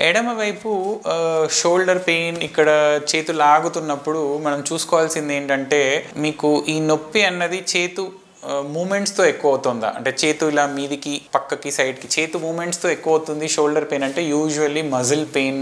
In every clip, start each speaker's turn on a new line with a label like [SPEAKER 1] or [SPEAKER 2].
[SPEAKER 1] ఎడమ వైపు shoulder pain ఇక్కడ చేతు లాగుతున్నప్పుడు మనం చూసుకోవాల్సింది ఏంటంటే మీకు ఈ నొప్పి అన్నది చేతు మూమెంట్స్తో ఎక్కువ అవుతుందా అంటే చేతు ఇలా మీదికి పక్కకి సైడ్కి చేతు మూమెంట్స్తో ఎక్కువ అవుతుంది షోల్డర్ పెయిన్ అంటే యూజువల్లీ మజిల్ పెయిన్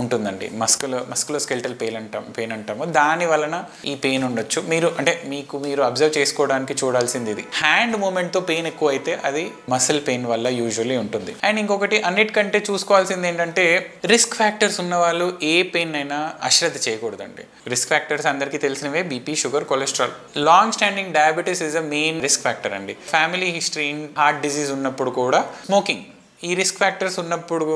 [SPEAKER 1] ఉంటుందండి మస్కులోస్కెలిటల్ పెయిన్ అంటాము దాని వలన ఈ పెయిన్ ఉండొచ్చు మీరు అబ్జర్వ్ చేసుకోవడానికి చూడాల్సింది ఇది హ్యాండ్ మూమెంట్తో పెయిన్ ఎక్కువ అయితే అది మసిల్ పెయిన్ వల్ల యూజువల్లీ ఉంటుంది అండ్ ఇంకొకటి అన్నిటికంటే చూసుకోవాల్సింది ఏంటంటే రిస్క్ ఫ్యాక్టర్స్ ఉన్న వాళ్ళు ఏ పెయిన్ అయినా అశ్రద్ధ చేయకూడదండి రిస్క్ ఫ్యాక్టర్స్ అందరికీ తెలిసినవే BP sugar cholesterol long standing diabetes is a main risk factor అండి ఫ్యామిలీ హిస్టరీ హార్ట్ డిసీజ్ ఉన్నప్పుడు కూడా స్మోకింగ్ ఈ రిస్క్ ఫ్యాక్టర్స్ ఉన్నప్పుడు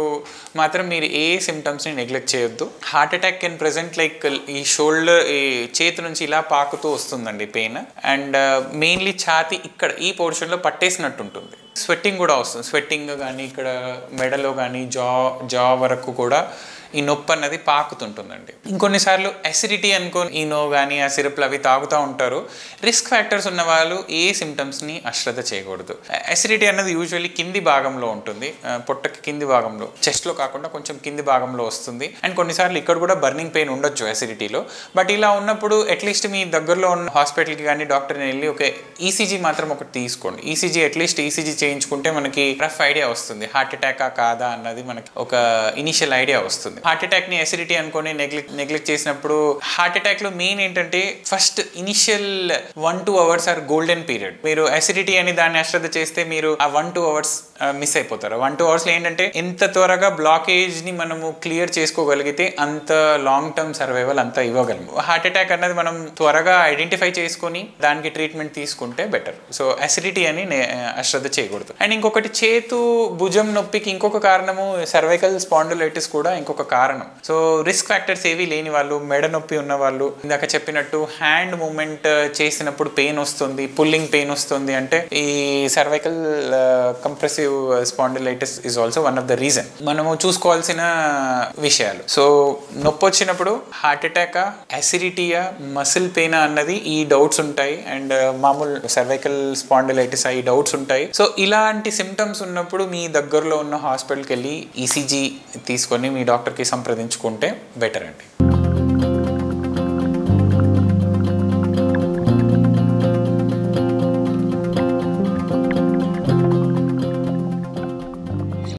[SPEAKER 1] మాత్రం మీరు ఏ సిమ్టమ్స్ని నెగ్లెక్ట్ చేయొద్దు heart attack can present like ఈ షోల్డర్ ఈ చేతి నుంచి ఇలా పాకుతూ వస్తుందండి పెయిన్ అండ్ మెయిన్లీ ఛాతీ ఇక్కడ ఈ పోర్షన్లో పట్టేసినట్టు ఉంటుంది స్వెట్టింగ్ కూడా వస్తుంది స్వెట్టింగ్ కానీ ఇక్కడ మెడలో కానీ జా వరకు కూడా ఈ నొప్పి అన్నది పాకుతుంటుందండి ఇంకొన్నిసార్లు అసిడిటీ అనుకోని ఈనో కానీ ఆ సిరప్లు అవి తాగుతూ ఉంటారు రిస్క్ ఫ్యాక్టర్స్ ఉన్న వాళ్ళు ఏ సిమ్టమ్స్ని అశ్రద్ధ చేయకూడదు అసిడిటీ అన్నది యూజువల్లీ కింది భాగంలో ఉంటుంది పొట్టకి కింది భాగంలో చెస్ట్లో కాకుండా కొంచెం కింది భాగంలో వస్తుంది అండ్ కొన్నిసార్లు ఇక్కడ కూడా బర్నింగ్ పెయిన్ ఉండొచ్చు అసిడిటీలో బట్ ఇలా ఉన్నప్పుడు అట్లీస్ట్ మీ దగ్గరలో ఉన్న హాస్పిటల్కి కానీ డాక్టర్ని వెళ్ళి ఒక ఈసీజీ మాత్రం ఒకటి తీసుకోండి అట్లీస్ట్ ఈసీజీ చేయించుకుంటే మనకి రఫ్ ఐడియా వస్తుంది హార్ట్ అటాకా కాదా అన్నది మనకి ఒక ఇనిషియల్ ఐడియా వస్తుంది హార్ట్ అటాక్ ని అసిడిటీ అనుకొని నెగ్లెక్ట్ చేసినప్పుడు హార్ట్ అటాక్ లో మెయిన్ ఏంటంటే first initial 1-2 hours are golden period మీరు అసిడిటీ అని దాన్ని అశ్రద్ధ చేస్తే మీరు ఆ 1-2 అవర్స్ మిస్ అయిపోతారు 1-2 అవర్స్లో ఏంటంటే ఎంత త్వరగా బ్లాకేజ్ ని మనము క్లియర్ చేసుకోగలిగితే అంత లాంగ్ టర్మ్ సర్వైవల్ అంతా ఇవ్వగలము హార్ట్ అటాక్ అన్నది మనం త్వరగా ఐడెంటిఫై చేసుకొని దానికి ట్రీట్మెంట్ తీసుకుంటే బెటర్ సో అసిడిటీ అని అశ్రద్ధ చేయకూడదు అండ్ ఇంకొకటి చేతు భుజం నొప్పికి ఇంకొక కారణము సర్వైకల్ స్పాండిలైటిస్ కూడా ఇంకొక కారణం సో రిస్క్ ఫ్యాక్టర్స్ ఏవి లేని వాళ్ళు మెడ నొప్పి ఉన్న వాళ్ళు ఇందాక చెప్పినట్టు హ్యాండ్ మూమెంట్ చేసినప్పుడు పెయిన్ వస్తుంది పుల్లింగ్ పెయిన్ వస్తుంది అంటే ఈ cervical compressive spondylitis is also one of the reason మనము చూసుకోవాల్సిన విషయాలు సో నొప్పి వచ్చినప్పుడు హార్ట్ అటాక్ అసిడిటీయా మసిల్ పెయిన్ అన్నది ఈ డౌట్స్ ఉంటాయి అండ్ మామూలు సర్వైకల్ స్పాండిలైటిస్ ఈ డౌట్స్ ఉంటాయి సో ఇలాంటి సిమ్టమ్స్ ఉన్నప్పుడు మీ దగ్గరలో ఉన్న హాస్పిటల్కి వెళ్ళి ఈసీజీ తీసుకొని మీ డాక్టర్కి సంప్రదించుకుంటే బెటర్ అండి